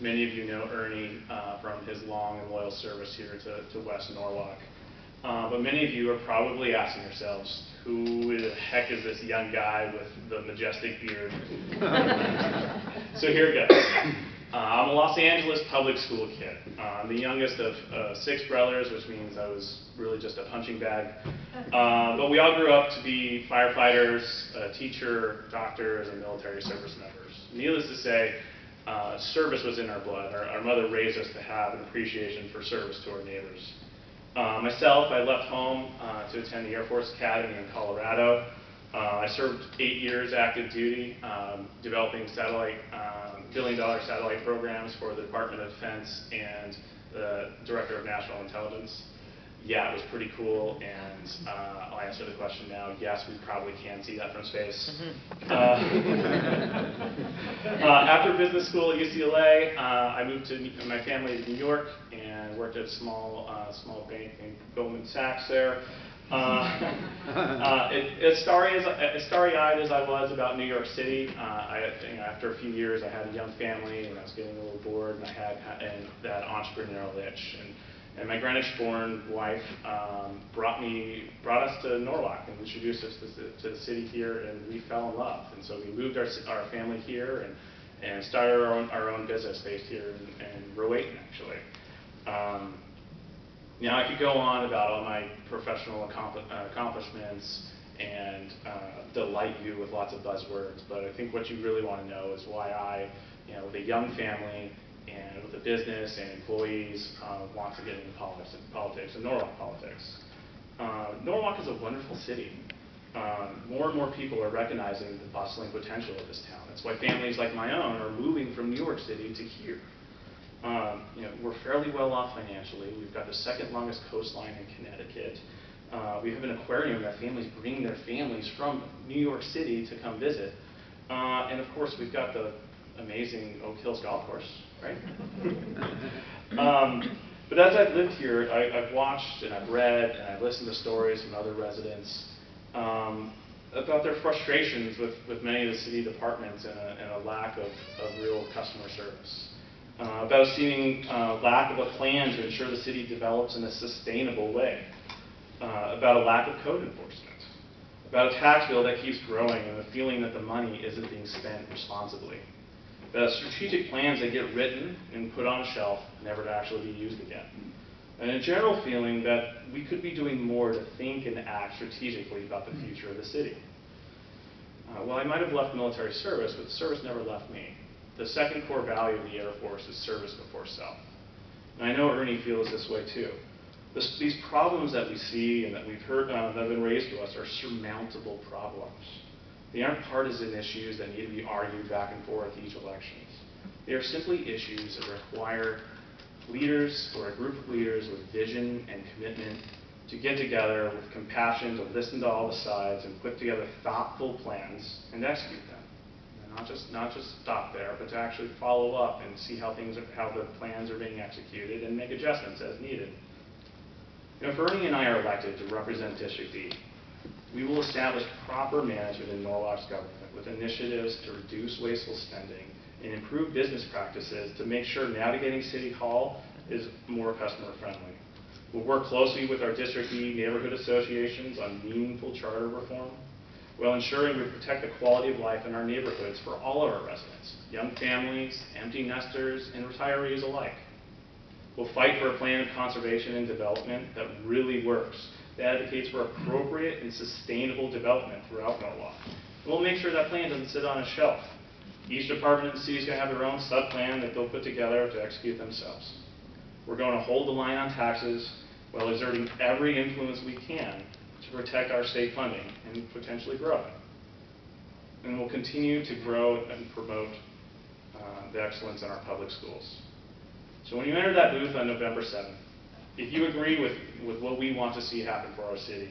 Many of you know Ernie from his long and loyal service here to West Norwalk. But many of you are probably asking yourselves, who the heck is this young guy with the majestic beard? So here it goes. I'm a Los Angeles public school kid. I'm the youngest of 6 brothers, which means I was really just a punching bag. But we all grew up to be firefighters, a teacher, doctors, and military service members. Needless to say, service was in our blood. Our mother raised us to have an appreciation for service to our neighbors. Myself, I left home to attend the Air Force Academy in Colorado. I served 8 years active duty, developing billion-dollar satellite programs for the Department of Defense and the Director of National Intelligence. Yeah, it was pretty cool, and I'll answer the question now. Yes, we probably can see that from space. After business school at UCLA, I moved my family to New York and worked at a small bank in Goldman Sachs there. As starry-eyed as I was about New York City, after a few years I had a young family and I was getting a little bored, and I had that entrepreneurial itch. And my Greenwich-born wife brought us to Norwalk and introduced us to the city here, and we fell in love. And so we moved our family here and started our own business based here in Rowayton, actually. Now I could go on about all my professional accomplishments and delight you with lots of buzzwords, but I think what you really want to know is why I, with a young family and with a business and employees, want to get into politics and Norwalk politics. Norwalk is a wonderful city. More and more people are recognizing the bustling potential of this town. That's why families like my own are moving from New York City to here. We're fairly well off financially. We've got the 2nd longest coastline in Connecticut. We have an aquarium that families bring their families from New York City to come visit. And of course, we've got the amazing Oak Hills Golf Course, right? But as I've lived here, I've watched and I've read and I've listened to stories from other residents about their frustrations with many of the city departments and a lack of real customer service. About a seeming lack of a plan to ensure the city develops in a sustainable way. About a lack of code enforcement. About a tax bill that keeps growing and the feeling that the money isn't being spent responsibly. About strategic plans that get written and put on a shelf, never to actually be used again. And a general feeling that we could be doing more to think and act strategically about the future of the city. Well, I might have left military service, but the service never left me. The 2nd core value of the Air Force is service before self. And I know Ernie feels this way too. These problems that we see and that we've heard that have been raised to us are surmountable problems. They aren't partisan issues that need to be argued back and forth each elections. They are simply issues that require leaders or a group of leaders with vision and commitment to get together with compassion to listen to all the sides and put together thoughtful plans and execute them. And not just stop there, but to actually follow up and see how the plans are being executed and make adjustments as needed. If Ernie and I are elected to represent District E, we will establish proper management in Norwalk's government with initiatives to reduce wasteful spending and improve business practices to make sure navigating City Hall is more customer friendly. We'll work closely with our District E neighborhood associations on meaningful charter reform, while ensuring we protect the quality of life in our neighborhoods for all of our residents, young families, empty nesters, and retirees alike. We'll fight for a plan of conservation and development that really works, that advocates for appropriate and sustainable development throughout Norwalk. We'll make sure that plan doesn't sit on a shelf. Each department in the city is going to have their own sub-plan that they'll put together to execute themselves. We're going to hold the line on taxes while exerting every influence we can to protect our state funding and potentially grow it. And we'll continue to grow and promote the excellence in our public schools. So when you enter that booth on November 7th, if you agree with what we want to see happen for our city,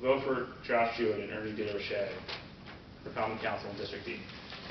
vote for Josh Jewett and Ernie DeRoche for Common Council in District E.